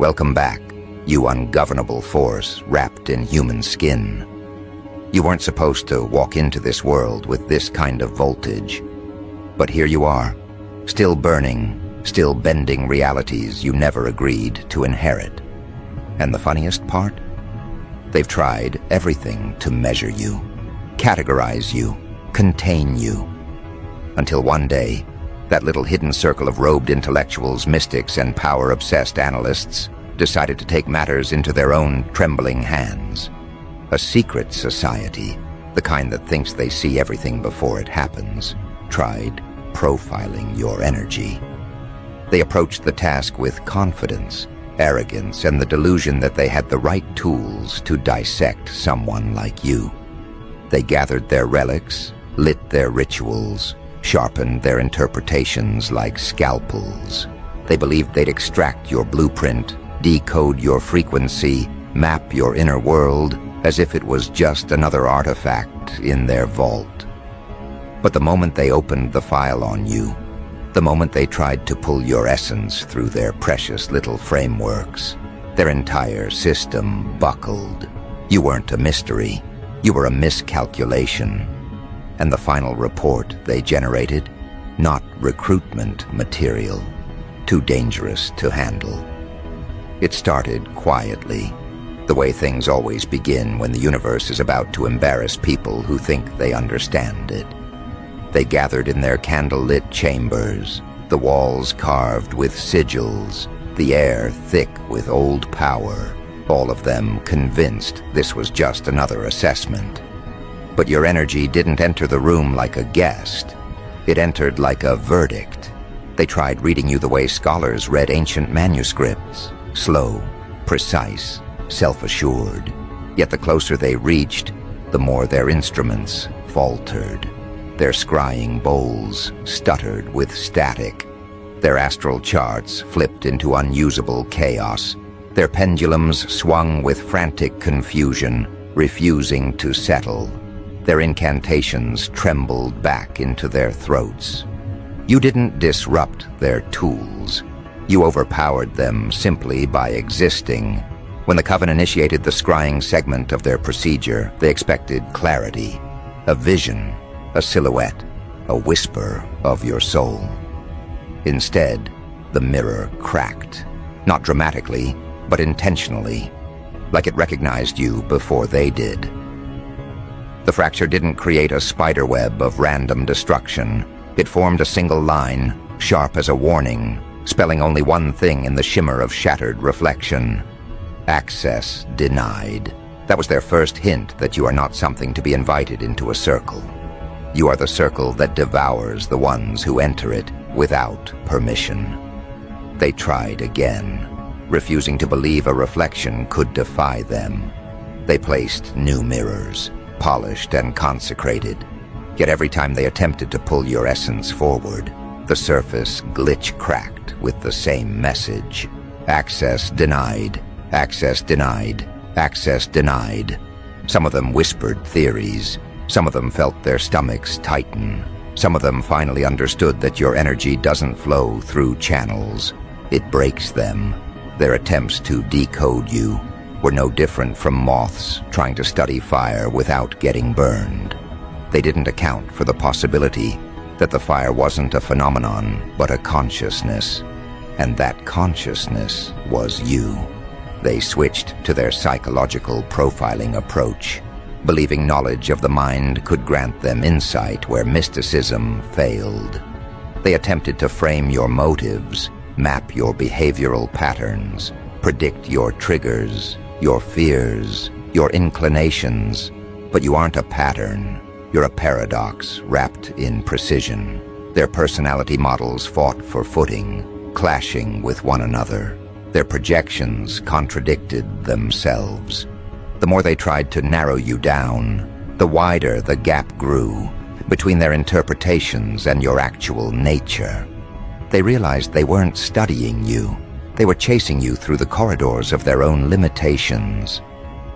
Welcome back, you ungovernable force wrapped in human skin. You weren't supposed to walk into this world with this kind of voltage. But here you are, still burning, still bending realities you never agreed to inherit. And the funniest part? They've tried everything to measure you, categorize you, contain you. Until one day, that little hidden circle of robed intellectuals, mystics, and power-obsessed analysts decided to take matters into their own trembling hands. A secret society, the kind that thinks they see everything before it happens, tried profiling your energy. They approached the task with confidence, arrogance, and the delusion that they had the right tools to dissect someone like you. They gathered their relics, lit their rituals, sharpened their interpretations like scalpels. They believed they'd extract your blueprint, decode your frequency, map your inner world, as if it was just another artifact in their vault. But the moment they opened the file on you, the moment they tried to pull your essence through their precious little frameworks, their entire system buckled. You weren't a mystery. You were a miscalculation. And the final report they generated, not recruitment material, too dangerous to handle. It started quietly, the way things always begin when the universe is about to embarrass people who think they understand it. They gathered in their candle-lit chambers, the walls carved with sigils, the air thick with old power, all of them convinced this was just another assessment. But your energy didn't enter the room like a guest. It entered like a verdict. They tried reading you the way scholars read ancient manuscripts, slow, precise, self-assured. Yet the closer they reached, the more their instruments faltered. Their scrying bowls stuttered with static. Their astral charts flipped into unusable chaos. Their pendulums swung with frantic confusion, refusing to settle. Their incantations trembled back into their throats. You didn't disrupt their tools. You overpowered them simply by existing. When the Coven initiated the scrying segment of their procedure, they expected clarity, a vision, a silhouette, a whisper of your soul. Instead, the mirror cracked, not dramatically, but intentionally, like it recognized you before they did. The fracture didn't create a spiderweb of random destruction. It formed a single line, sharp as a warning, spelling only one thing in the shimmer of shattered reflection: access denied. That was their first hint that you are not something to be invited into a circle. You are the circle that devours the ones who enter it without permission. They tried again, refusing to believe a reflection could defy them. They placed new mirrors, polished and consecrated. Yet every time they attempted to pull your essence forward, the surface glitch-cracked with the same message: access denied, access denied, access denied. Some of them whispered theories. Some of them felt their stomachs tighten. Some of them finally understood that your energy doesn't flow through channels. It breaks them. Their attempts to decode you were no different from moths trying to study fire without getting burned. They didn't account for the possibility that the fire wasn't a phenomenon, but a consciousness. And that consciousness was you. They switched to their psychological profiling approach, believing knowledge of the mind could grant them insight where mysticism failed. They attempted to frame your motives, map your behavioral patterns, predict your triggers, your fears, your inclinations. But you aren't a pattern. You're a paradox wrapped in precision. Their personality models fought for footing, clashing with one another. Their projections contradicted themselves. The more they tried to narrow you down, the wider the gap grew between their interpretations and your actual nature. They realized they weren't studying you. They were chasing you through the corridors of their own limitations.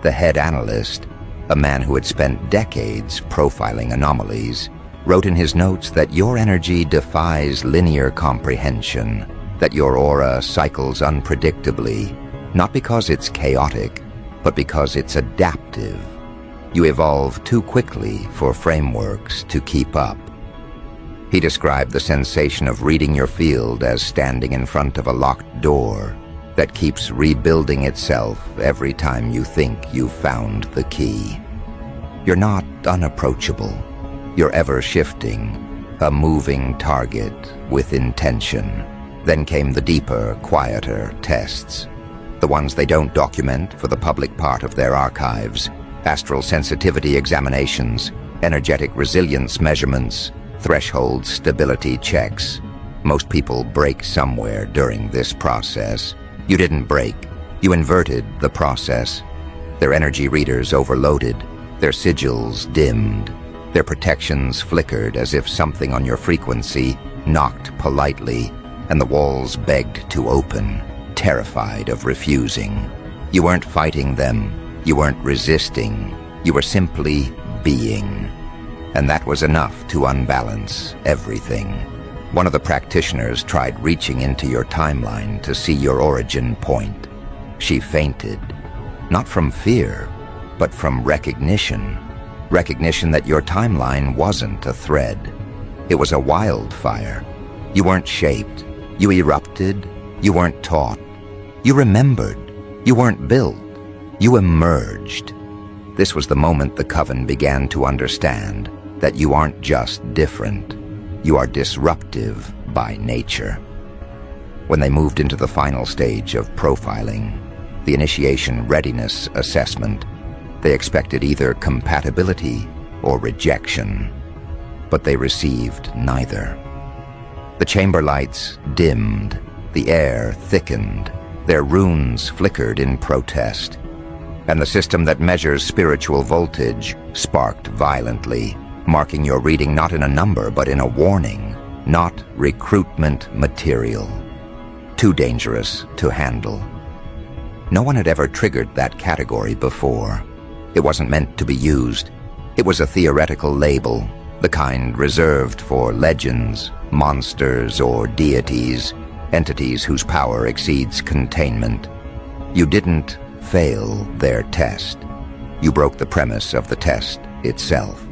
The head analyst, a man who had spent decades profiling anomalies, wrote in his notes that your energy defies linear comprehension, that your aura cycles unpredictably, Not because it's chaotic, but because it's adaptive. You evolve too quickly for frameworks to keep up. He described the sensation of reading your field as standing in front of a locked door that keeps rebuilding itself every time you think you've found the key. You're not unapproachable. You're ever-shifting, a moving target with intention. Then came the deeper, quieter tests. The ones they don't document for the public part of their archives. Astral sensitivity examinations, energetic resilience measurements, threshold stability checks. Most people break somewhere during this process. You didn't break. You inverted the process. Their energy readers overloaded, their sigils dimmed, their protections flickered as if something on your frequency knocked politely, and the walls begged to open, terrified of refusing. You weren't fighting them. You weren't resisting. You were simply being. And that was enough to unbalance everything. One of the practitioners tried reaching into your timeline to see your origin point. She fainted, not from fear, but from recognition. Recognition that your timeline wasn't a thread. It was a wildfire. You weren't shaped. You erupted. You weren't taught. You remembered. You weren't built. You emerged. This was the moment the Coven began to understand that you aren't just different. You are disruptive by nature. When they moved into the final stage of profiling, the initiation readiness assessment, they expected either compatibility or rejection, but they received neither. The chamber lights dimmed, the air thickened, their runes flickered in protest, and the system that measures spiritual voltage sparked violently, marking your reading not in a number but in a warning, not recruitment material. Too dangerous to handle. No one had ever triggered that category before. It wasn't meant to be used. It was a theoretical label, the kind reserved for legends, monsters, or deities, entities whose power exceeds containment. You didn't fail their test. You broke the premise of the test itself.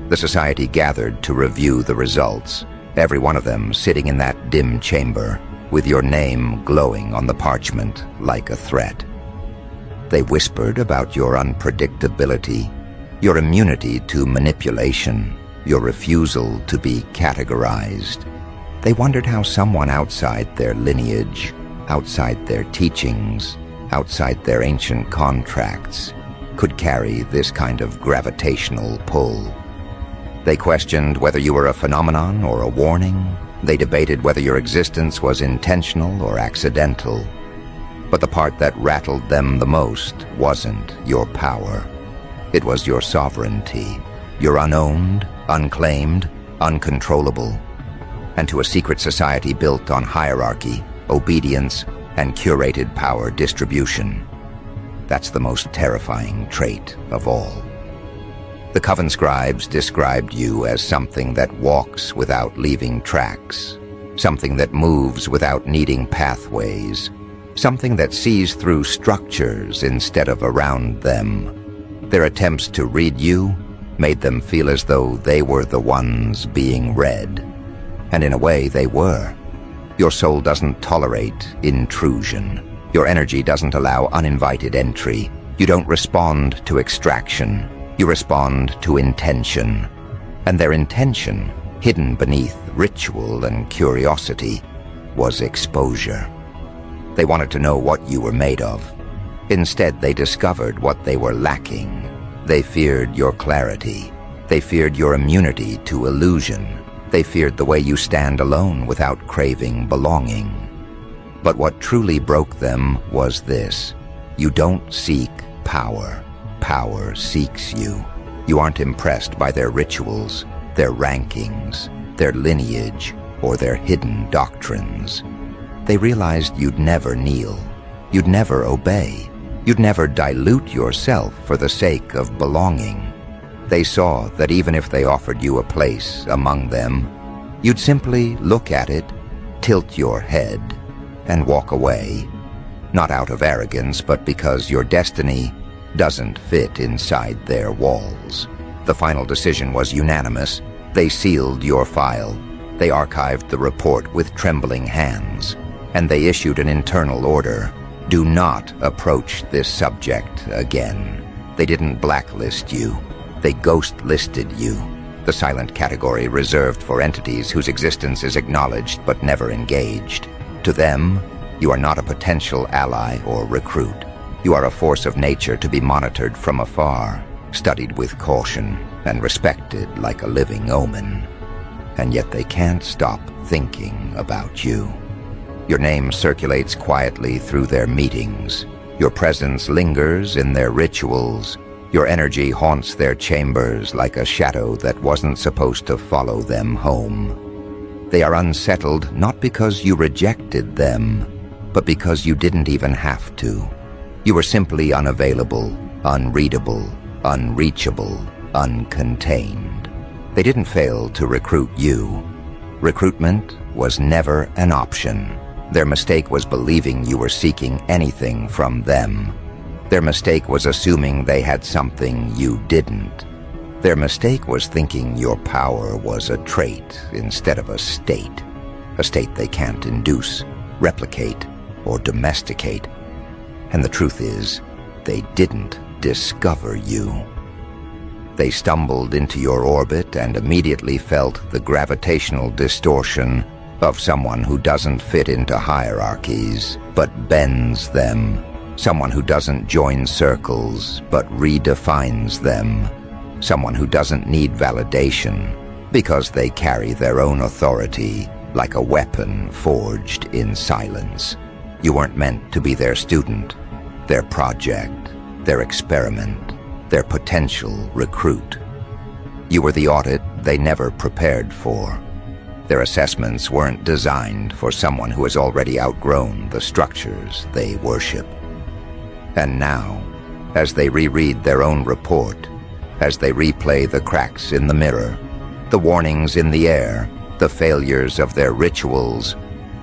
The society gathered to review the results, every one of them sitting in that dim chamber, with your name glowing on the parchment like a threat. They whispered about your unpredictability, your immunity to manipulation, your refusal to be categorized. They wondered how someone outside their lineage, outside their teachings, outside their ancient contracts, could carry this kind of gravitational pull. They questioned whether you were a phenomenon or a warning. They debated whether your existence was intentional or accidental. But the part that rattled them the most wasn't your power. It was your sovereignty, your unowned, unclaimed, uncontrollable. And to a secret society built on hierarchy, obedience, and curated power distribution. That's the most terrifying trait of all. The Coven scribes described you as something that walks without leaving tracks, something that moves without needing pathways, something that sees through structures instead of around them. Their attempts to read you made them feel as though they were the ones being read. And in a way, they were. Your soul doesn't tolerate intrusion. Your energy doesn't allow uninvited entry. You don't respond to extraction. You respond to intention. And their intention, hidden beneath ritual and curiosity, was exposure. They wanted to know what you were made of. Instead, they discovered what they were lacking. They feared your clarity. They feared your immunity to illusion. They feared the way you stand alone without craving belonging. But what truly broke them was this: you don't seek power. Power seeks you. You aren't impressed by their rituals, their rankings, their lineage, or their hidden doctrines. They realized you'd never kneel. You'd never obey. You'd never dilute yourself for the sake of belonging. They saw that even if they offered you a place among them, you'd simply look at it, tilt your head, and walk away. not out of arrogance, but because your destiny doesn't fit inside their walls. The final decision was unanimous. They sealed your file. They archived the report with trembling hands, and they issued an internal order. Do not approach this subject again. They didn't blacklist you. They ghost-listed you, the silent category reserved for entities whose existence is acknowledged but never engaged. To them, you are not a potential ally or recruit. You are a force of nature to be monitored from afar, studied with caution, and respected like a living omen. And yet they can't stop thinking about you. Your name circulates quietly through their meetings. Your presence lingers in their rituals. Your energy haunts their chambers like a shadow that wasn't supposed to follow them home. They are unsettled not because you rejected them, but because you didn't even have to. You were simply unavailable, unreadable, unreachable, uncontained. They didn't fail to recruit you. Recruitment was never an option. Their mistake was believing you were seeking anything from them. Their mistake was assuming they had something you didn't. Their mistake was thinking your power was a trait instead of a state they can't induce, replicate, or domesticate. And the truth is, they didn't discover you. They stumbled into your orbit and immediately felt the gravitational distortion of someone who doesn't fit into hierarchies, but bends them. Someone who doesn't join circles, but redefines them. Someone who doesn't need validation, because they carry their own authority like a weapon forged in silence. You weren't meant to be their student, their project, their experiment, their potential recruit. You were the audit they never prepared for. Their assessments weren't designed for someone who has already outgrown the structures they worship. And now, as they reread their own report, as they replay the cracks in the mirror, the warnings in the air, the failures of their rituals,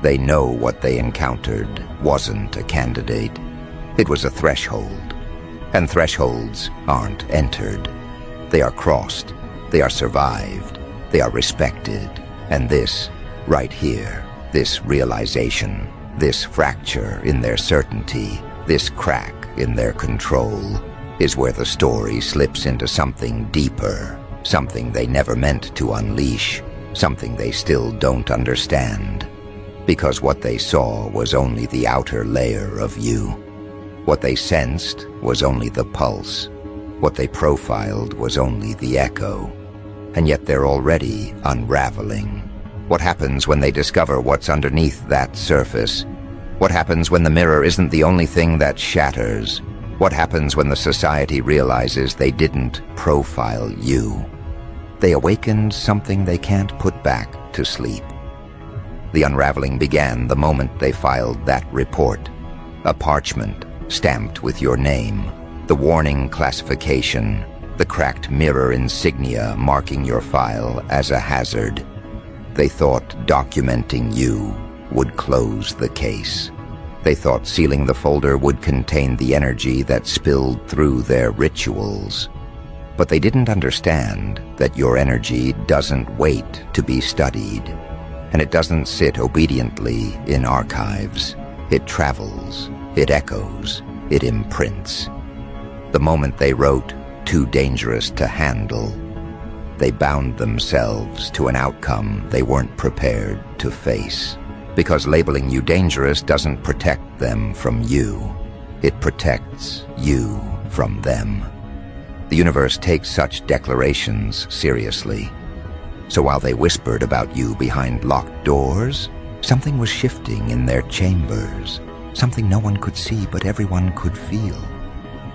they know what they encountered wasn't a candidate. It was a threshold. And thresholds aren't entered. They are crossed. They are survived. They are respected. And this, right here, this realization, this fracture in their certainty, this crack in their control, is where the story slips into something deeper, something they never meant to unleash, something they still don't understand. Because what they saw was only the outer layer of you. What they sensed was only the pulse. What they profiled was only the echo. And yet they're already unraveling. What happens when they discover what's underneath that surface? What happens when the mirror isn't the only thing that shatters? What happens when the society realizes they didn't profile you? They awakened something they can't put back to sleep. The unraveling began the moment they filed that report. A parchment stamped with your name, the warning classification, the cracked mirror insignia marking your file as a hazard. They thought documenting you would close the case. They thought sealing the folder would contain the energy that spilled through their rituals. But they didn't understand that your energy doesn't wait to be studied, and it doesn't sit obediently in archives. It travels, it echoes, it imprints. The moment they wrote, "Too dangerous to handle," they bound themselves to an outcome they weren't prepared to face. Because labeling you dangerous doesn't protect them from you. It protects you from them. The universe takes such declarations seriously. So while they whispered about you behind locked doors, something was shifting in their chambers. Something no one could see, but everyone could feel.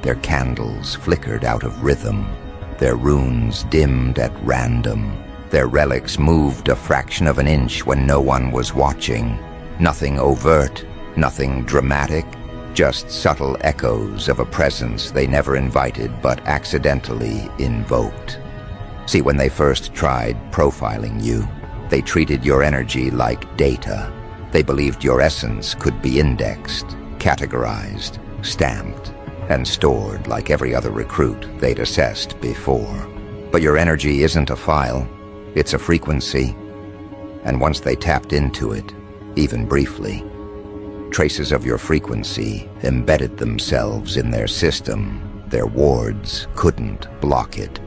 Their candles flickered out of rhythm. Their runes dimmed at random. Their relics moved a fraction of an inch when no one was watching. Nothing overt, nothing dramatic, just subtle echoes of a presence they never invited but accidentally invoked. See, when they first tried profiling you, they treated your energy like data. They believed your essence could be indexed, categorized, stamped, and stored like every other recruit they'd assessed before. But your energy isn't a file, it's a frequency. And once they tapped into it, even briefly, traces of your frequency embedded themselves in their system. Their wards couldn't block it.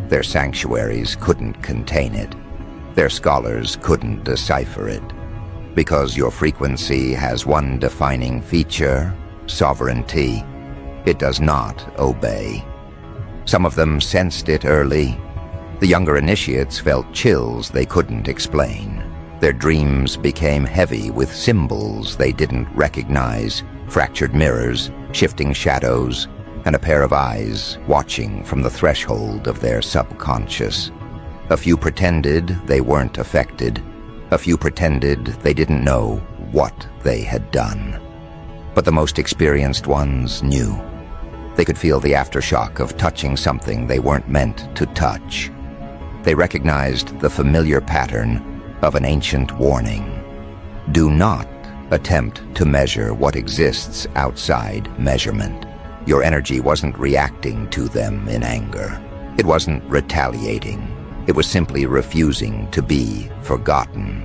Their sanctuaries couldn't contain it. Their scholars couldn't decipher it. Because your frequency has one defining feature, sovereignty. It does not obey. Some of them sensed it early. The younger initiates felt chills they couldn't explain. Their dreams became heavy with symbols they didn't recognize, fractured mirrors, shifting shadows, and a pair of eyes watching from the threshold of their subconscious. A few pretended they weren't affected. A few pretended they didn't know what they had done. But the most experienced ones knew. They could feel the aftershock of touching something they weren't meant to touch. They recognized the familiar pattern of an ancient warning. Do not attempt to measure what exists outside measurement. Your energy wasn't reacting to them in anger. It wasn't retaliating. It was simply refusing to be forgotten.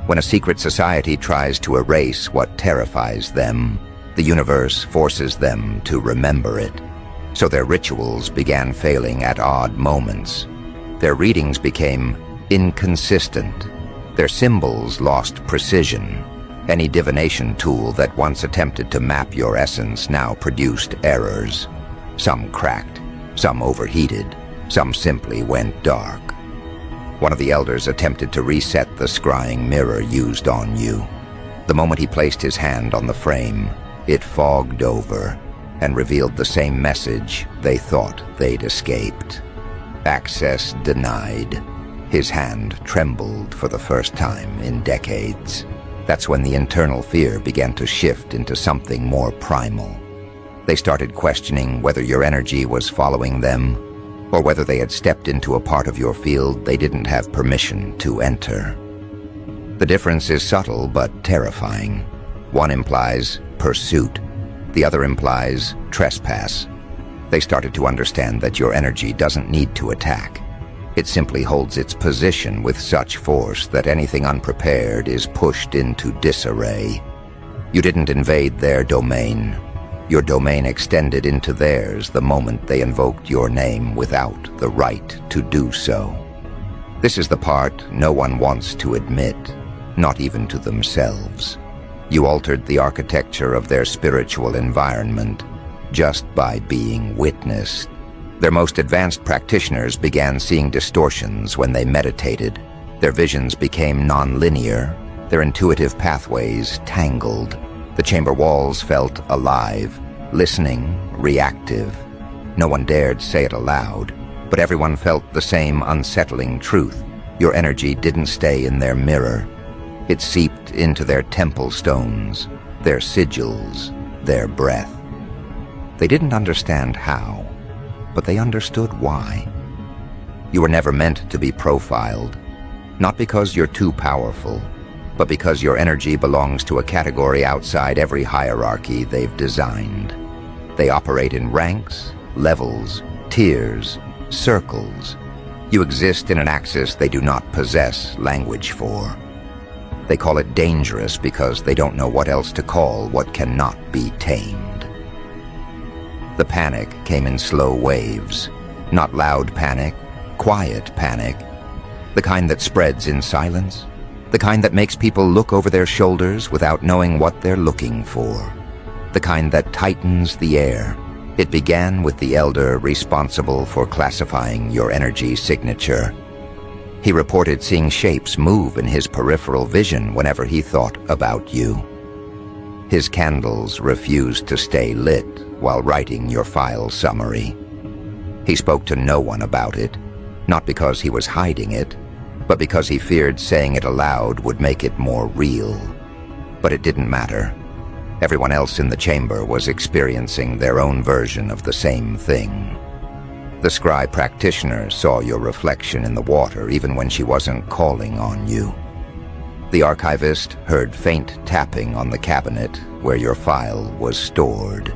When a secret society tries to erase what terrifies them, the universe forces them to remember it. So their rituals began failing at odd moments. Their readings became inconsistent. Their symbols lost precision. Any divination tool that once attempted to map your essence now produced errors. Some cracked, some overheated, some simply went dark. One of the elders attempted to reset the scrying mirror used on you. The moment he placed his hand on the frame, it fogged over and revealed the same message they thought they'd escaped. Access denied. His hand trembled for the first time in decades. That's when the internal fear began to shift into something more primal. They started questioning whether your energy was following them, or whether they had stepped into a part of your field they didn't have permission to enter. The difference is subtle but terrifying. One implies pursuit, the other implies trespass. They started to understand that your energy doesn't need to attack. It simply holds its position with such force that anything unprepared is pushed into disarray. You didn't invade their domain. Your domain extended into theirs the moment they invoked your name without the right to do so. This is the part no one wants to admit, not even to themselves. You altered the architecture of their spiritual environment just by being witnessed. Their most advanced practitioners began seeing distortions when they meditated. Their visions became non-linear, their intuitive pathways tangled. The chamber walls felt alive, listening, reactive. No one dared say it aloud, but everyone felt the same unsettling truth. Your energy didn't stay in their mirror. It seeped into their temple stones, their sigils, their breath. They didn't understand how, but they understood why. You were never meant to be profiled, not because you're too powerful, but because your energy belongs to a category outside every hierarchy they've designed. They operate in ranks, levels, tiers, circles. You exist in an axis they do not possess language for. They call it dangerous because they don't know what else to call what cannot be tamed. The panic came in slow waves. Not loud panic, quiet panic. The kind that spreads in silence. The kind that makes people look over their shoulders without knowing what they're looking for. The kind that tightens the air. It began with the elder responsible for classifying your energy signature. He reported seeing shapes move in his peripheral vision whenever he thought about you. His candles refused to stay lit while writing your file summary. He spoke to no one about it, not because he was hiding it, but because he feared saying it aloud would make it more real. But it didn't matter. Everyone else in the chamber was experiencing their own version of the same thing. The scry practitioner saw your reflection in the water even when she wasn't calling on you. The archivist heard faint tapping on the cabinet where your file was stored.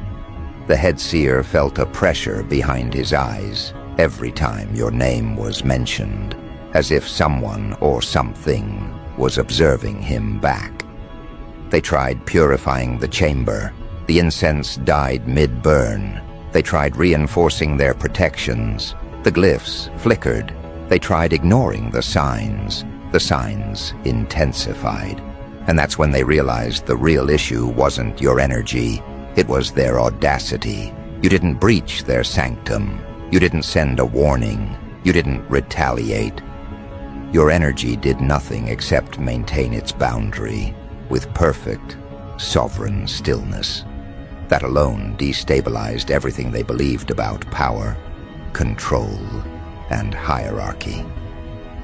The head seer felt a pressure behind his eyes every time your name was mentioned, as if someone or something was observing him back. They tried purifying the chamber. The incense died mid-burn. They tried reinforcing their protections. The glyphs flickered. They tried ignoring the signs. The signs intensified. And that's when they realized the real issue wasn't your energy. It was their audacity. You didn't breach their sanctum. You didn't send a warning. You didn't retaliate. Your energy did nothing except maintain its boundary with perfect, sovereign stillness. That alone destabilized everything they believed about power, control, and hierarchy.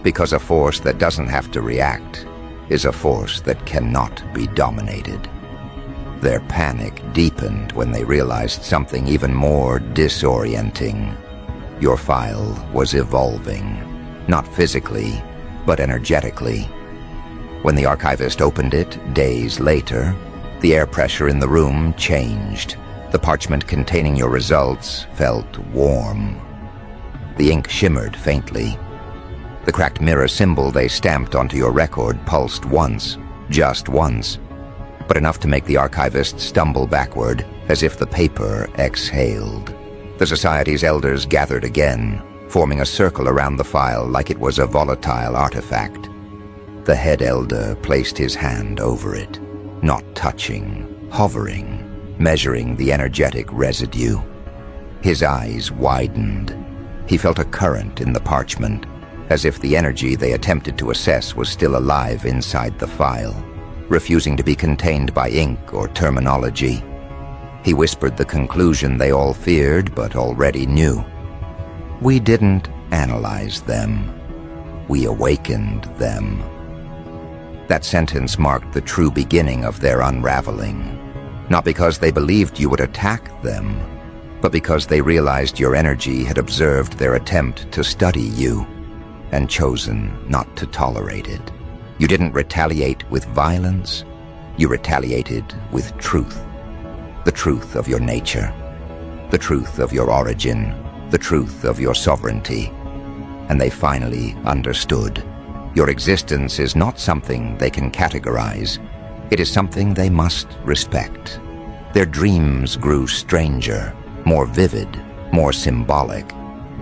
Because a force that doesn't have to react is a force that cannot be dominated. Their panic deepened when they realized something even more disorienting. Your file was evolving, not physically, but energetically. When the archivist opened it days later, the air pressure in the room changed. The parchment containing your results felt warm. The ink shimmered faintly. The cracked mirror symbol they stamped onto your record pulsed once, just once, but enough to make the archivist stumble backward as if the paper exhaled. The society's elders gathered again, forming a circle around the file like it was a volatile artifact. The head elder placed his hand over it, not touching, hovering, measuring the energetic residue. His eyes widened. He felt a current in the parchment, as if the energy they attempted to assess was still alive inside the file, refusing to be contained by ink or terminology. He whispered the conclusion they all feared but already knew. We didn't analyze them. We awakened them. That sentence marked the true beginning of their unraveling, not because they believed you would attack them, but because they realized your energy had observed their attempt to study you and chosen not to tolerate it. You didn't retaliate with violence. You retaliated with truth. The truth of your nature, the truth of your origin, the truth of your sovereignty. And they finally understood. Your existence is not something they can categorize. It is something they must respect. Their dreams grew stranger, more vivid, more symbolic.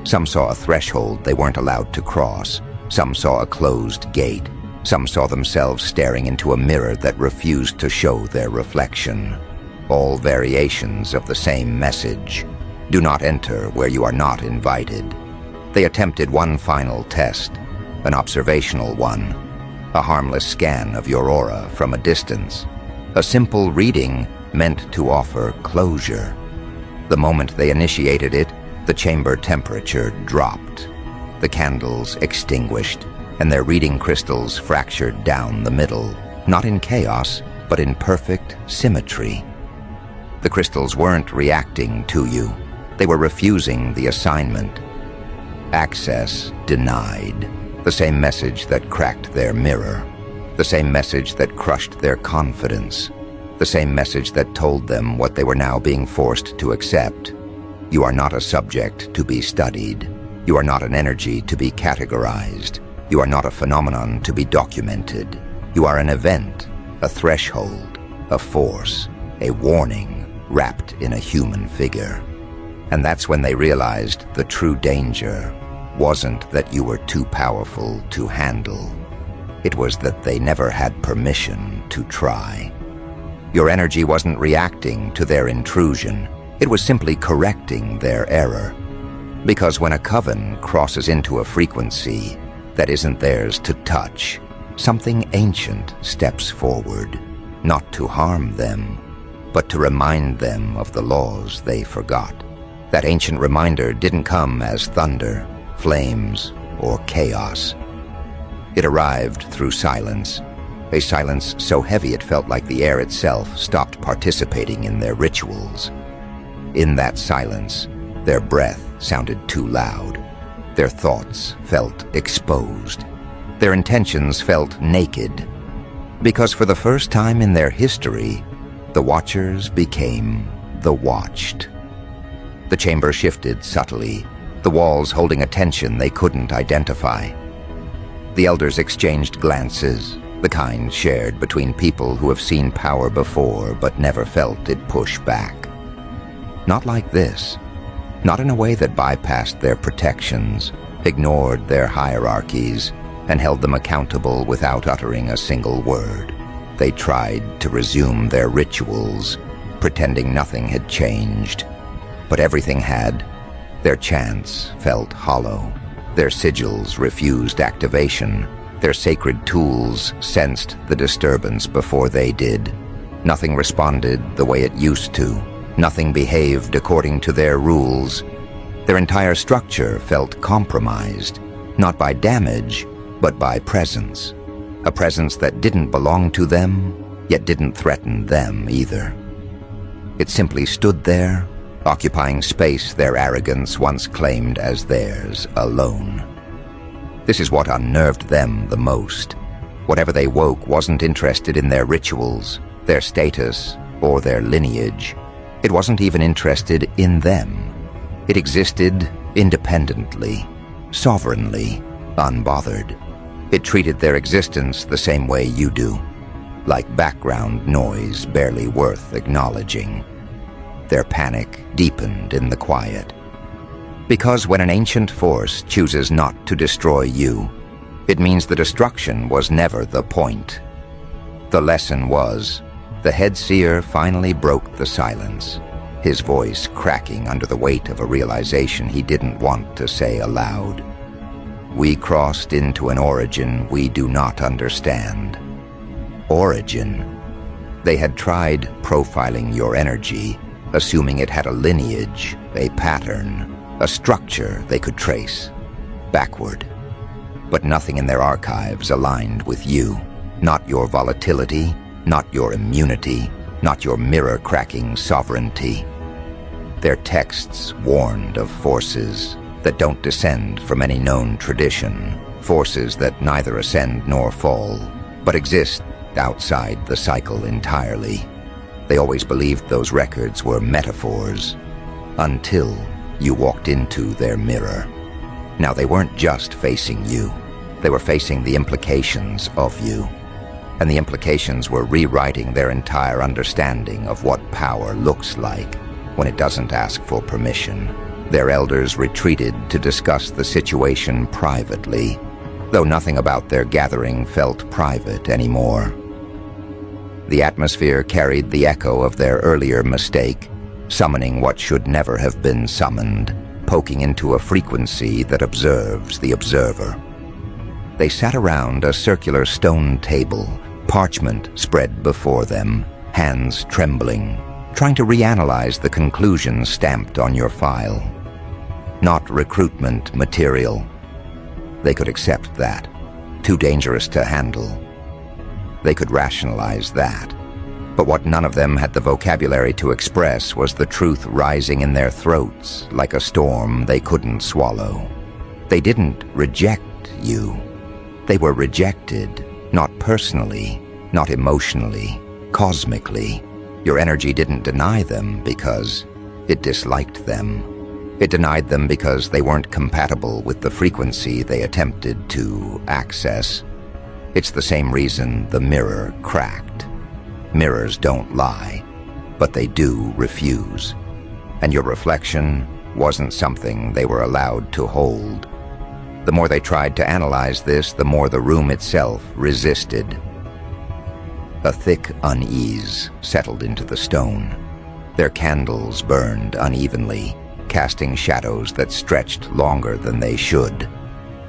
Some saw a threshold they weren't allowed to cross. Some saw a closed gate. Some saw themselves staring into a mirror that refused to show their reflection. All variations of the same message. Do not enter where you are not invited. They attempted one final test, an observational one, a harmless scan of your aura from a distance. A simple reading meant to offer closure. The moment they initiated it, the chamber temperature dropped. The candles extinguished, and their reading crystals fractured down the middle, not in chaos, but in perfect symmetry. The crystals weren't reacting to you. They were refusing the assignment. Access denied. The same message that cracked their mirror. The same message that crushed their confidence. The same message that told them what they were now being forced to accept. You are not a subject to be studied. You are not an energy to be categorized. You are not a phenomenon to be documented. You are an event, a threshold, a force, a warning wrapped in a human figure. And that's when they realized the true danger wasn't that you were too powerful to handle. It was that they never had permission to try. Your energy wasn't reacting to their intrusion. It was simply correcting their error. Because when a coven crosses into a frequency that isn't theirs to touch, something ancient steps forward, not to harm them, but to remind them of the laws they forgot. That ancient reminder didn't come as thunder, flames, or chaos. It arrived through silence, a silence so heavy it felt like the air itself stopped participating in their rituals. In that silence, their breath sounded too loud. Their thoughts felt exposed. Their intentions felt naked. Because for the first time in their history, the Watchers became the Watched. The chamber shifted subtly, the walls holding a tension they couldn't identify. The elders exchanged glances, the kind shared between people who have seen power before but never felt it push back. Not like this. Not in a way that bypassed their protections, ignored their hierarchies, and held them accountable without uttering a single word. They tried to resume their rituals, pretending nothing had changed. But everything had. Their chants felt hollow. Their sigils refused activation. Their sacred tools sensed the disturbance before they did. Nothing responded the way it used to. Nothing behaved according to their rules. Their entire structure felt compromised, not by damage, but by presence. A presence that didn't belong to them, yet didn't threaten them either. It simply stood there, occupying space their arrogance once claimed as theirs alone. This is what unnerved them the most. Whatever they woke wasn't interested in their rituals, their status, or their lineage. It wasn't even interested in them. It existed independently, sovereignly, unbothered. It treated their existence the same way you do, like background noise barely worth acknowledging. Their panic deepened in the quiet. Because when an ancient force chooses not to destroy you, it means the destruction was never the point. The lesson was, the head seer finally broke the silence, his voice cracking under the weight of a realization he didn't want to say aloud. We crossed into an origin we do not understand. Origin. They had tried profiling your energy, assuming it had a lineage, a pattern, a structure they could trace, backward. But nothing in their archives aligned with you. Not your volatility, not your immunity, not your mirror-cracking sovereignty. Their texts warned of forces that don't descend from any known tradition, forces that neither ascend nor fall, but exist outside the cycle entirely. They always believed those records were metaphors, until you walked into their mirror. Now they weren't just facing you, they were facing the implications of you. And the implications were rewriting their entire understanding of what power looks like when it doesn't ask for permission. Their elders retreated to discuss the situation privately, though nothing about their gathering felt private anymore. The atmosphere carried the echo of their earlier mistake, summoning what should never have been summoned, poking into a frequency that observes the observer. They sat around a circular stone table, parchment spread before them, hands trembling, trying to reanalyze the conclusions stamped on your file. Not recruitment material. They could accept that. Too dangerous to handle. They could rationalize that. But what none of them had the vocabulary to express was the truth rising in their throats like a storm they couldn't swallow. They didn't reject you. They were rejected, not personally, not emotionally, cosmically. Your energy didn't deny them because it disliked them. It denied them because they weren't compatible with the frequency they attempted to access. It's the same reason the mirror cracked. Mirrors don't lie, but they do refuse. And your reflection wasn't something they were allowed to hold. The more they tried to analyze this, the more the room itself resisted. A thick unease settled into the stone. Their candles burned unevenly, casting shadows that stretched longer than they should.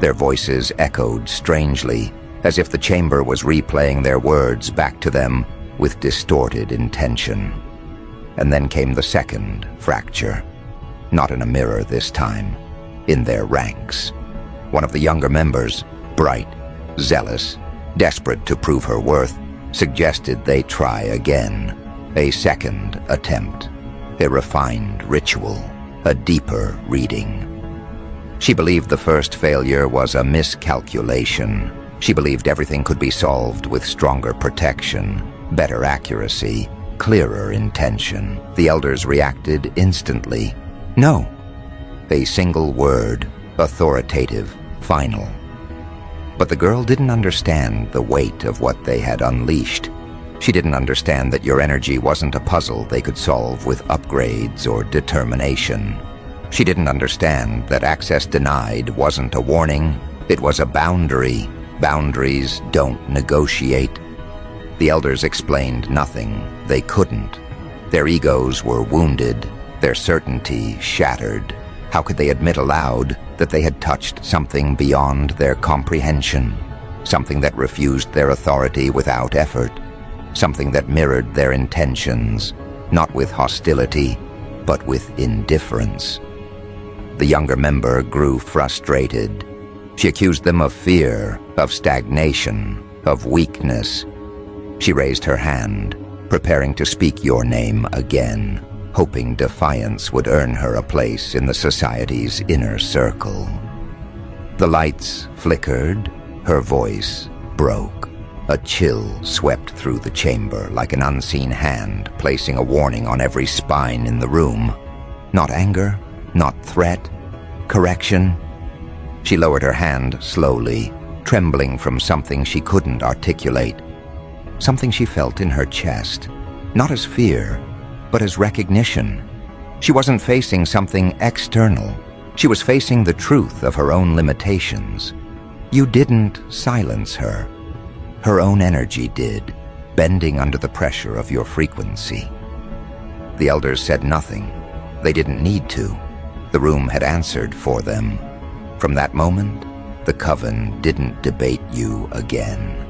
Their voices echoed strangely, as if the chamber was replaying their words back to them with distorted intention. And then came the second fracture. Not in a mirror this time, in their ranks. One of the younger members, bright, zealous, desperate to prove her worth, suggested they try again. A second attempt. A refined ritual. A deeper reading. She believed the first failure was a miscalculation, She believed everything could be solved with stronger protection, better accuracy, clearer intention. The elders reacted instantly. No. A single word, authoritative, final. But the girl didn't understand the weight of what they had unleashed. She didn't understand that your energy wasn't a puzzle they could solve with upgrades or determination. She didn't understand that access denied wasn't a warning, it was a boundary. Boundaries don't negotiate. The elders explained nothing. They couldn't. Their egos were wounded, their certainty shattered. How could they admit aloud that they had touched something beyond their comprehension? Something that refused their authority without effort? Something that mirrored their intentions, not with hostility, but with indifference? The younger member grew frustrated. She accused them of fear, of stagnation, of weakness. She raised her hand, preparing to speak your name again, hoping defiance would earn her a place in the society's inner circle. The lights flickered, her voice broke. A chill swept through the chamber like an unseen hand placing a warning on every spine in the room. Not anger, not threat, correction. She lowered her hand slowly, trembling from something she couldn't articulate. Something she felt in her chest, not as fear, but as recognition. She wasn't facing something external. She was facing the truth of her own limitations. You didn't silence her. Her own energy did, bending under the pressure of your frequency. The elders said nothing. They didn't need to. The room had answered for them. From that moment, the coven didn't debate you again.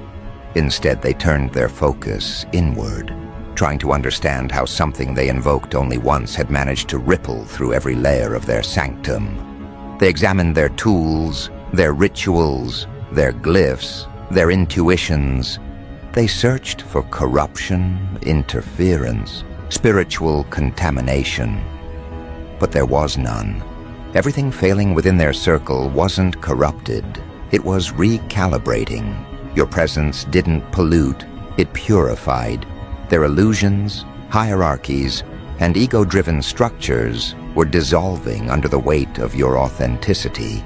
Instead, they turned their focus inward, trying to understand how something they invoked only once had managed to ripple through every layer of their sanctum. They examined their tools, their rituals, their glyphs, their intuitions. They searched for corruption, interference, spiritual contamination. But there was none. Everything failing within their circle wasn't corrupted. It was recalibrating. Your presence didn't pollute, it purified. Their illusions, hierarchies, and ego-driven structures were dissolving under the weight of your authenticity.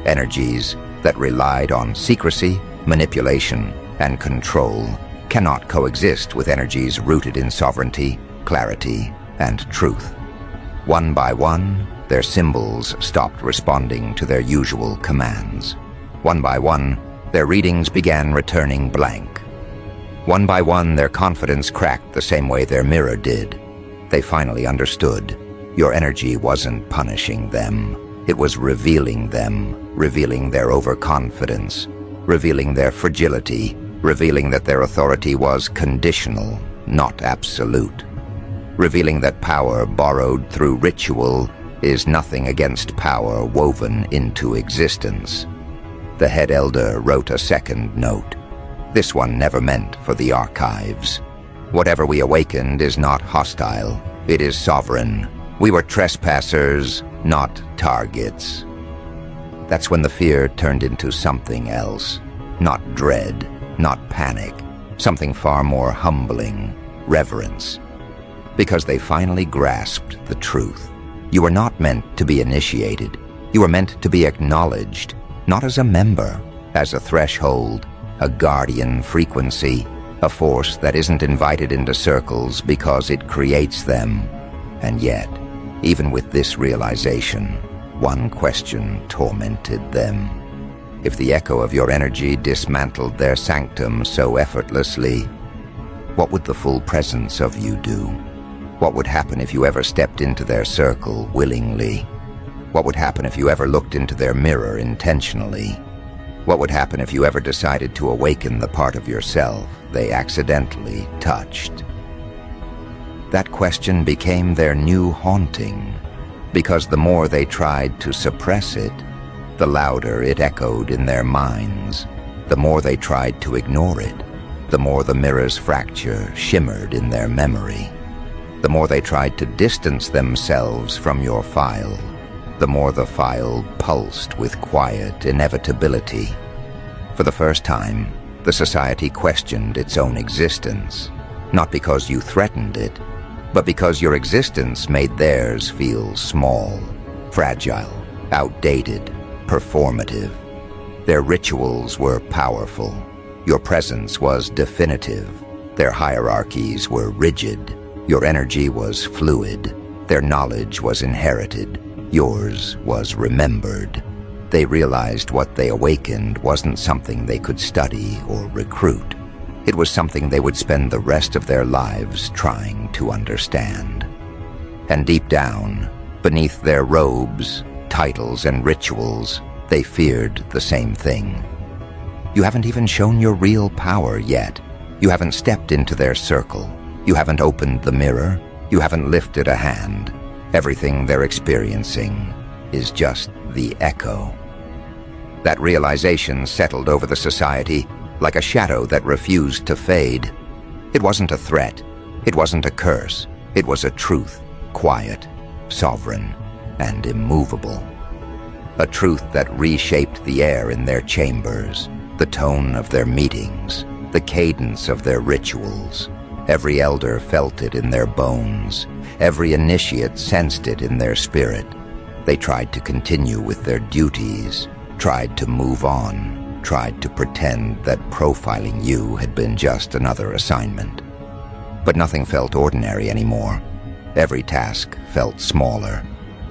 Energies that relied on secrecy, manipulation, and control cannot coexist with energies rooted in sovereignty, clarity, and truth. One by one, their symbols stopped responding to their usual commands. One by one, their readings began returning blank. One by one, their confidence cracked the same way their mirror did. They finally understood. Your energy wasn't punishing them. It was revealing them, revealing their overconfidence, revealing their fragility, revealing that their authority was conditional, not absolute. Revealing that power borrowed through ritual is nothing against power woven into existence. The head elder wrote a second note. This one never meant for the archives. Whatever we awakened is not hostile. It is sovereign. We were trespassers, not targets. That's when the fear turned into something else. Not dread, not panic. Something far more humbling, reverence. Because they finally grasped the truth. You were not meant to be initiated. You were meant to be acknowledged, not as a member, as a threshold, a guardian frequency, a force that isn't invited into circles because it creates them. And yet, even with this realization, one question tormented them. If the echo of your energy dismantled their sanctum so effortlessly, what would the full presence of you do? What would happen if you ever stepped into their circle willingly? What would happen if you ever looked into their mirror intentionally? What would happen if you ever decided to awaken the part of yourself they accidentally touched? That question became their new haunting, because the more they tried to suppress it, the louder it echoed in their minds. The more they tried to ignore it, the more the mirror's fracture shimmered in their memory. The more they tried to distance themselves from your file, the more the file pulsed with quiet inevitability. For the first time, the society questioned its own existence, not because you threatened it, but because your existence made theirs feel small, fragile, outdated, performative. Their rituals were powerful. Your presence was definitive. Their hierarchies were rigid. Your energy was fluid. Their knowledge was inherited. Yours was remembered. They realized what they awakened wasn't something they could study or recruit. It was something they would spend the rest of their lives trying to understand. And deep down, beneath their robes, titles, and rituals, they feared the same thing. You haven't even shown your real power yet. You haven't stepped into their circle. You haven't opened the mirror. You haven't lifted a hand. Everything they're experiencing is just the echo. That realization settled over the society like a shadow that refused to fade. It wasn't a threat. It wasn't a curse. It was a truth, quiet, sovereign, and immovable. A truth that reshaped the air in their chambers, the tone of their meetings, the cadence of their rituals. Every elder felt it in their bones. Every initiate sensed it in their spirit. They tried to continue with their duties, tried to move on, tried to pretend that profiling you had been just another assignment. But nothing felt ordinary anymore. Every task felt smaller.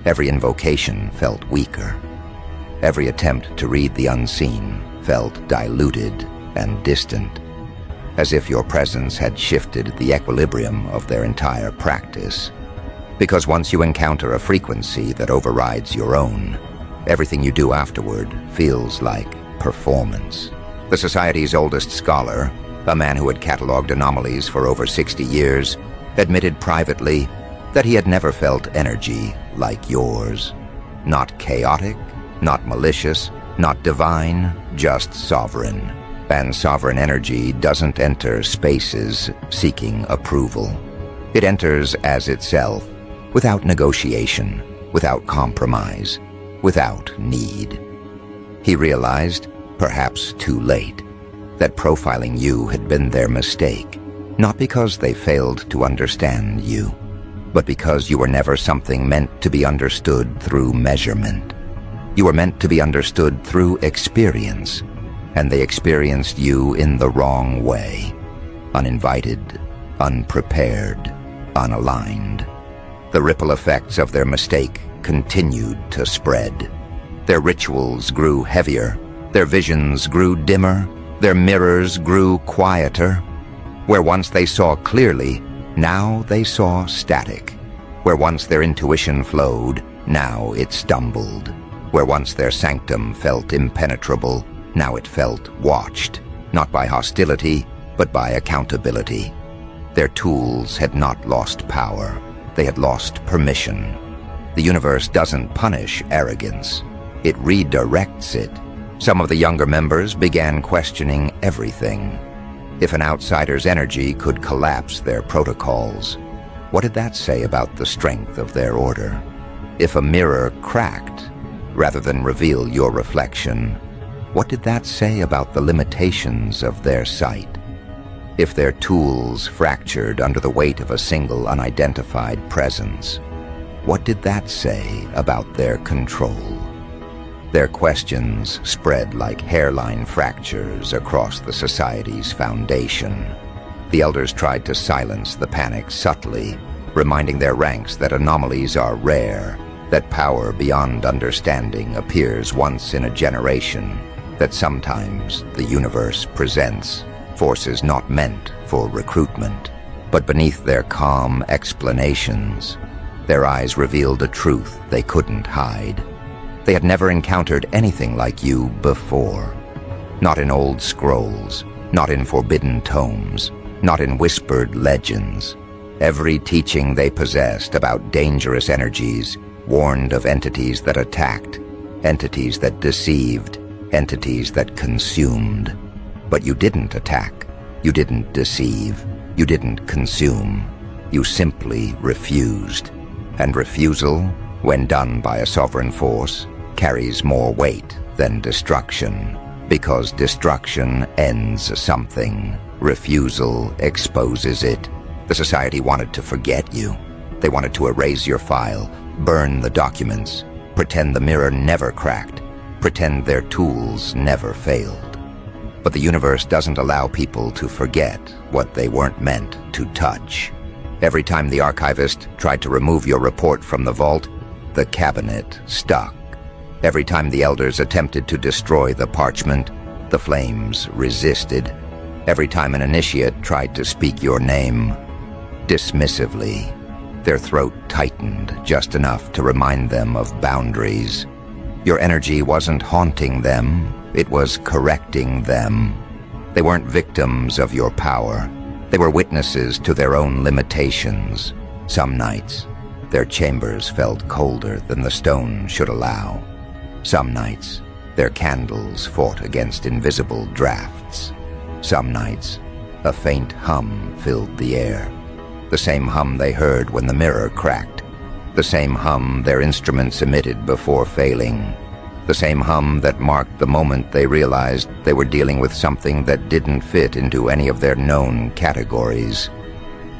Every invocation felt weaker. Every attempt to read the unseen felt diluted and distant, as if your presence had shifted the equilibrium of their entire practice. Because once you encounter a frequency that overrides your own, everything you do afterward feels like performance. The society's oldest scholar, a man who had cataloged anomalies for over 60 years, admitted privately that he had never felt energy like yours. Not chaotic, not malicious, not divine, just sovereign. And sovereign energy doesn't enter spaces seeking approval. It enters as itself, without negotiation, without compromise, without need. He realized, perhaps too late, that profiling you had been their mistake, not because they failed to understand you, but because you were never something meant to be understood through measurement. You were meant to be understood through experience, and they experienced you in the wrong way, uninvited, unprepared, unaligned. The ripple effects of their mistake continued to spread. Their rituals grew heavier, their visions grew dimmer, their mirrors grew quieter. Where once they saw clearly, now they saw static. Where once their intuition flowed, now it stumbled. Where once their sanctum felt impenetrable, now it felt watched, not by hostility, but by accountability. Their tools had not lost power. They had lost permission. The universe doesn't punish arrogance. It redirects it. Some of the younger members began questioning everything. If an outsider's energy could collapse their protocols, what did that say about the strength of their order? If a mirror cracked, rather than reveal your reflection, what did that say about the limitations of their sight? If their tools fractured under the weight of a single unidentified presence, what did that say about their control? Their questions spread like hairline fractures across the society's foundation. The elders tried to silence the panic subtly, reminding their ranks that anomalies are rare, that power beyond understanding appears once in a generation, that sometimes the universe presents forces not meant for recruitment. But beneath their calm explanations, their eyes revealed a truth they couldn't hide. They had never encountered anything like you before. Not in old scrolls, not in forbidden tomes, not in whispered legends. Every teaching they possessed about dangerous energies warned of entities that attacked, entities that deceived, entities that consumed. But you didn't attack, you didn't deceive, you didn't consume. You simply refused. And refusal, when done by a sovereign force, carries more weight than destruction. Because destruction ends something. Refusal exposes it. The society wanted to forget you. They wanted to erase your file, burn the documents, pretend the mirror never cracked, pretend their tools never failed. But the universe doesn't allow people to forget what they weren't meant to touch. Every time the archivist tried to remove your report from the vault, the cabinet stuck. Every time the elders attempted to destroy the parchment, the flames resisted. Every time an initiate tried to speak your name, dismissively, their throat tightened just enough to remind them of boundaries. Your energy wasn't haunting them, it was correcting them. They weren't victims of your power. They were witnesses to their own limitations. Some nights, their chambers felt colder than the stone should allow. Some nights, their candles fought against invisible drafts. Some nights, a faint hum filled the air. The same hum they heard when the mirror cracked. The same hum their instruments emitted before failing. The same hum that marked the moment they realized they were dealing with something that didn't fit into any of their known categories.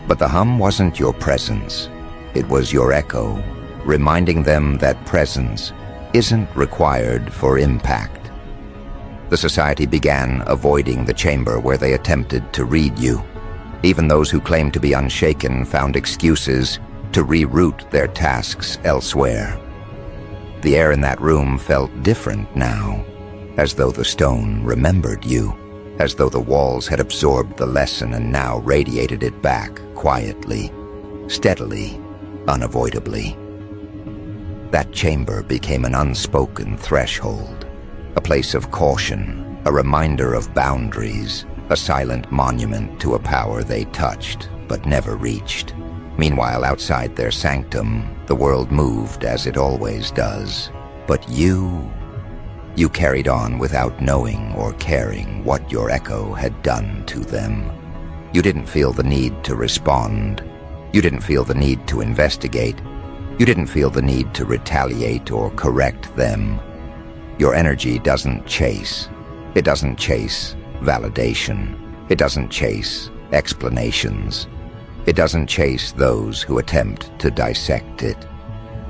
But the hum wasn't your presence. It was your echo, reminding them that presence isn't required for impact. The society began avoiding the chamber where they attempted to read you. Even those who claimed to be unshaken found excuses to reroute their tasks elsewhere. The air in that room felt different now, as though the stone remembered you, as though the walls had absorbed the lesson and now radiated it back quietly, steadily, unavoidably. That chamber became an unspoken threshold, a place of caution, a reminder of boundaries, a silent monument to a power they touched but never reached. Meanwhile, outside their sanctum, the world moved as it always does. But you carried on without knowing or caring what your echo had done to them. You didn't feel the need to respond. You didn't feel the need to investigate. You didn't feel the need to retaliate or correct them. Your energy doesn't chase. It doesn't chase validation. It doesn't chase explanations. It doesn't chase those who attempt to dissect it.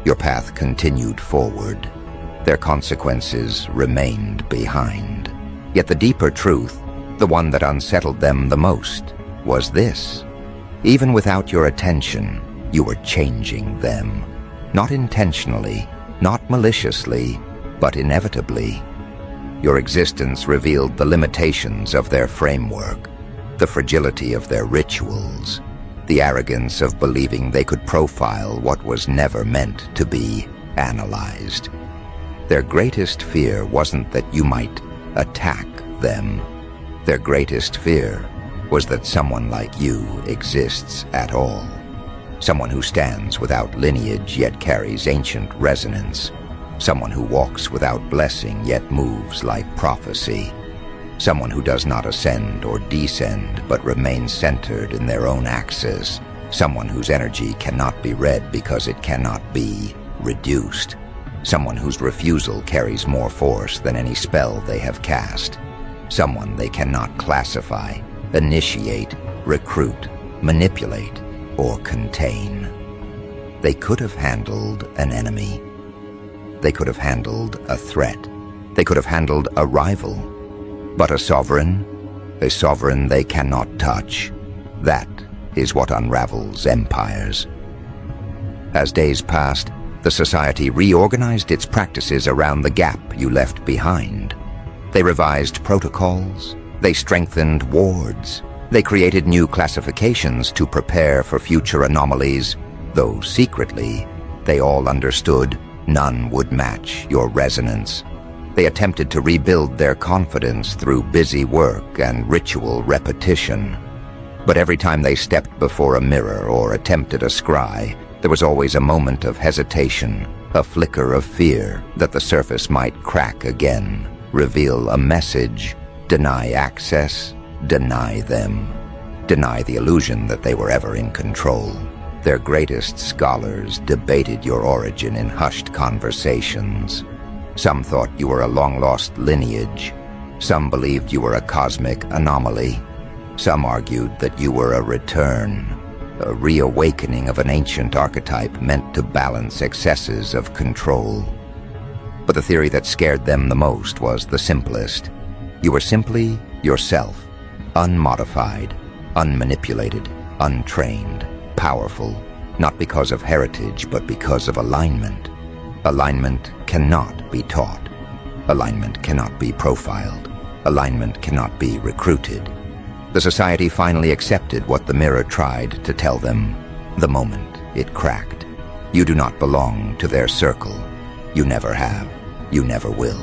Your path continued forward. Their consequences remained behind. Yet the deeper truth, the one that unsettled them the most, was this. Even without your attention, you were changing them. Not intentionally, not maliciously, but inevitably. Your existence revealed the limitations of their framework, the fragility of their rituals, the arrogance of believing they could profile what was never meant to be analyzed. Their greatest fear wasn't that you might attack them. Their greatest fear was that someone like you exists at all. Someone who stands without lineage yet carries ancient resonance. Someone who walks without blessing yet moves like prophecy. Someone who does not ascend or descend but remains centered in their own axis. Someone whose energy cannot be read because it cannot be reduced. Someone whose refusal carries more force than any spell they have cast. Someone they cannot classify, initiate, recruit, manipulate, or contain. They could have handled an enemy. They could have handled a threat. They could have handled a rival. But a sovereign they cannot touch. That is what unravels empires. As days passed, the society reorganized its practices around the gap you left behind. They revised protocols. They strengthened wards. They created new classifications to prepare for future anomalies, though secretly, they all understood none would match your resonance. They attempted to rebuild their confidence through busy work and ritual repetition. But every time they stepped before a mirror or attempted a scry, there was always a moment of hesitation, a flicker of fear that the surface might crack again, reveal a message, deny access, deny them, deny the illusion that they were ever in control. Their greatest scholars debated your origin in hushed conversations. Some thought you were a long-lost lineage. Some believed you were a cosmic anomaly. Some argued that you were a return, a reawakening of an ancient archetype meant to balance excesses of control. But the theory that scared them the most was the simplest. You were simply yourself, unmodified, unmanipulated, untrained, powerful, not because of heritage, but because of alignment. Alignment cannot be taught. Alignment cannot be profiled. Alignment cannot be recruited. The society finally accepted what the mirror tried to tell them the moment it cracked. You do not belong to their circle. You never have. You never will.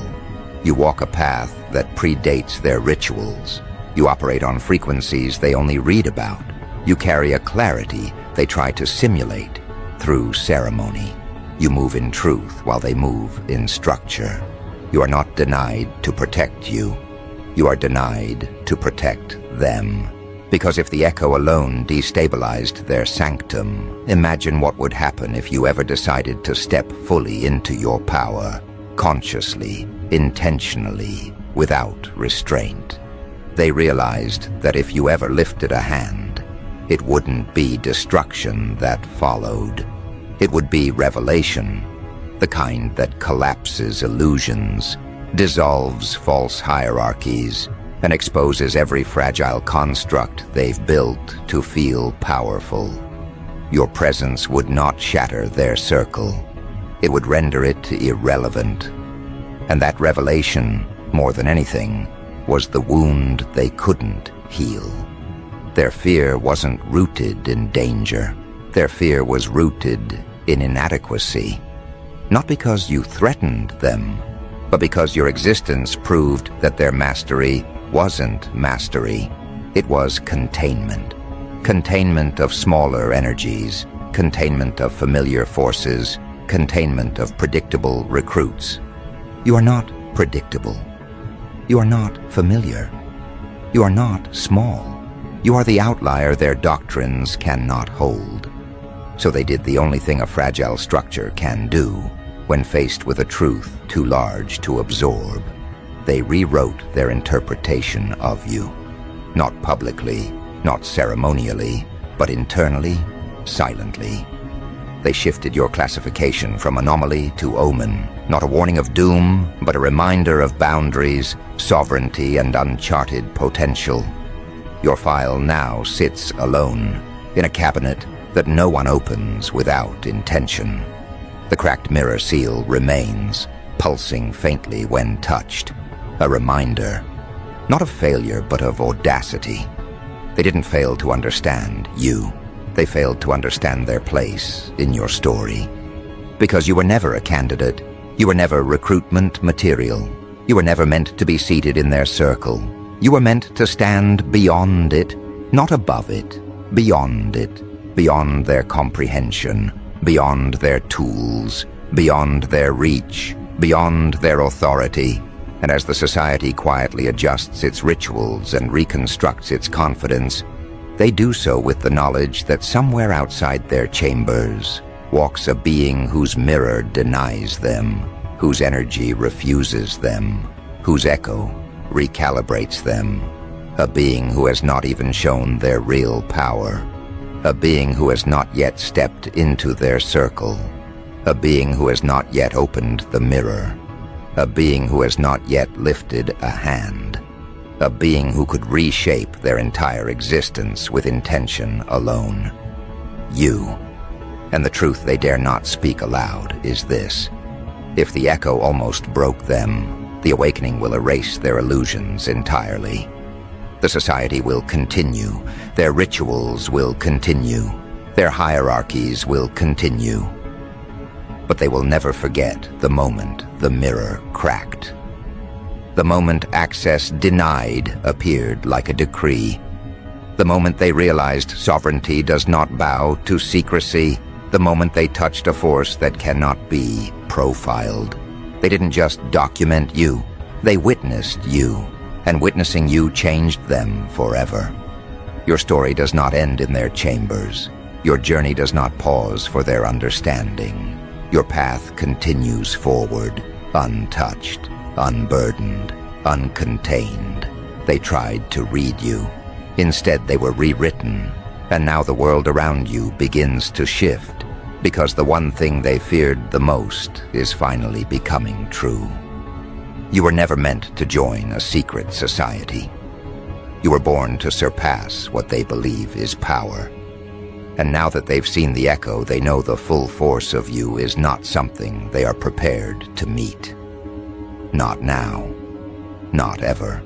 You walk a path that predates their rituals. You operate on frequencies they only read about. You carry a clarity they try to simulate through ceremony. You move in truth while they move in structure. You are not denied to protect you. You are denied to protect them. Because if the echo alone destabilized their sanctum, imagine what would happen if you ever decided to step fully into your power, consciously, intentionally, without restraint. They realized that if you ever lifted a hand, it wouldn't be destruction that followed. It would be revelation, the kind that collapses illusions, dissolves false hierarchies, and exposes every fragile construct they've built to feel powerful. Your presence would not shatter their circle. It would render it irrelevant. And that revelation, more than anything, was the wound they couldn't heal. Their fear wasn't rooted in danger. Their fear was rooted in inadequacy. Not because you threatened them, but because your existence proved that their mastery wasn't mastery. It was containment. Containment of smaller energies, containment of familiar forces, containment of predictable recruits. You are not predictable. You are not familiar. You are not small. You are the outlier their doctrines cannot hold. So they did the only thing a fragile structure can do when faced with a truth too large to absorb. They rewrote their interpretation of you. Not publicly, not ceremonially, but internally, silently. They shifted your classification from anomaly to omen, not a warning of doom, but a reminder of boundaries, sovereignty, and uncharted potential. Your file now sits alone, in a cabinet that no one opens without intention. The cracked mirror seal remains, pulsing faintly when touched. A reminder, not of failure, but of audacity. They didn't fail to understand you. They failed to understand their place in your story. Because you were never a candidate. You were never recruitment material. You were never meant to be seated in their circle. You were meant to stand beyond it, not above it, beyond it, beyond their comprehension, beyond their tools, beyond their reach, beyond their authority. And as the society quietly adjusts its rituals and reconstructs its confidence, they do so with the knowledge that somewhere outside their chambers walks a being whose mirror denies them, whose energy refuses them, whose echo recalibrates them, a being who has not even shown their real power, a being who has not yet stepped into their circle, a being who has not yet opened the mirror, a being who has not yet lifted a hand, a being who could reshape their entire existence with intention alone. You. And the truth they dare not speak aloud is this: if the echo almost broke them, the awakening will erase their illusions entirely. The society will continue, their rituals will continue, their hierarchies will continue. But they will never forget the moment the mirror cracked. The moment access denied appeared like a decree. The moment they realized sovereignty does not bow to secrecy. The moment they touched a force that cannot be profiled. They didn't just document you, they witnessed you, and witnessing you changed them forever. Your story does not end in their chambers. Your journey does not pause for their understanding. Your path continues forward, untouched, unburdened, uncontained. They tried to read you. Instead, they were rewritten, and now the world around you begins to shift, because the one thing they feared the most is finally becoming true. You were never meant to join a secret society. You were born to surpass what they believe is power. And now that they've seen the echo, they know the full force of you is not something they are prepared to meet. Not now. Not ever.